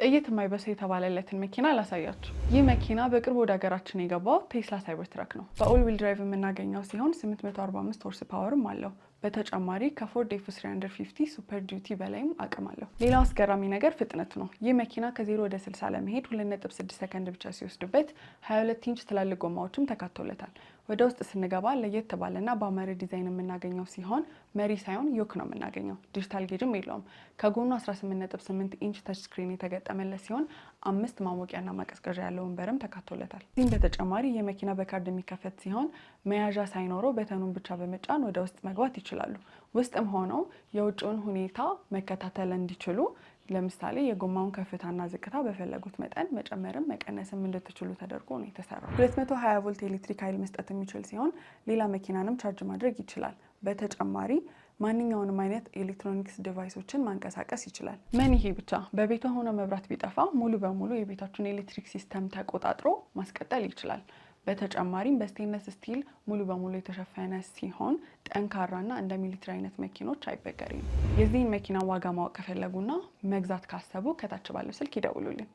ጥይት የማይበሳው የተባለለትን መኪና ላሳያችሁ። ይህ መኪና በቅርቡ ወደ ሀገራችን የገባው ቴስላ ሳይበር ትራክ ነው። በኦል ዊል ድራይቭ የምናገኘው ሲሆን 845 ሆርስ ፓወርም አለው። በተጨማሪ ከፎርድ F350 ሱፐር ዲዩቲ በላይም አቅም አለው። ሌላው አስገራሚ ነገር ፍጥነት ነው። ይህ መኪና ከ0 ወደ 60 ለመሄድ 2.6 ሰከንድ ብቻ ሲወስድበት 22 ኢንች ትላልቅ ጎማዎችም ተካተውለታል። ወደ ውስጥ ስንገባ ለየት ባለና በአማረ ዲዛይን የምናገኘው ሲሆን መሪ ሳይሆን ዮክ ነው የምናገኘው። ዲጂታል ጌጅም የለውም። ከጎኑ 18.8 ኢንች ተች ስክሪን የተገጠመለት ሲሆን 5 ማሞቂያና ማቀዝቀዣ ያለው ወንበርም ተካቶለታል። እዚህም በተጨማሪ የመኪና በካርድ የሚከፈት ሲሆን መያዣ ሳይኖረው በተኑን ብቻ በመጫን ወደ ውስጥ መግባት ይችላሉ። ውስጥም ሆነው የውጭውን ሁኔታ መከታተል እንዲችሉ ለምሳሌ የጎማውን ከፍታና ዝቅታ በፈለጉት መጠን መጨመርም መቀነስም እንድትችሉ ተደርጎ ነው የተሰራው። 220 ቮልት ኤሌክትሪክ ኃይል መስጠት የሚችል ሲሆን ሌላ መኪናንም ቻርጅ ማድረግ ይችላል። በተጨማሪ ማንኛውንም አይነት ኤሌክትሮኒክስ ዲቫይሶችን ማንቀሳቀስ ይችላል። ምን ይሄ ብቻ! በቤቱ ሆኖ መብራት ቢጠፋ ሙሉ በሙሉ የቤታችሁን ኤሌክትሪክ ሲስተም ተቆጣጥሮ ማስቀጠል ይችላል። በተጨማሪም በስቴንለስ ስቲል ሙሉ በሙሉ የተሸፈነ ሲሆን ጠንካራና እንደ ሚሊትሪ አይነት መኪኖች አይበገሬም። የዚህን መኪና ዋጋ ማወቅ ከፈለጉና መግዛት ካሰቡ ከታች ባለው ስልክ ይደውሉልን።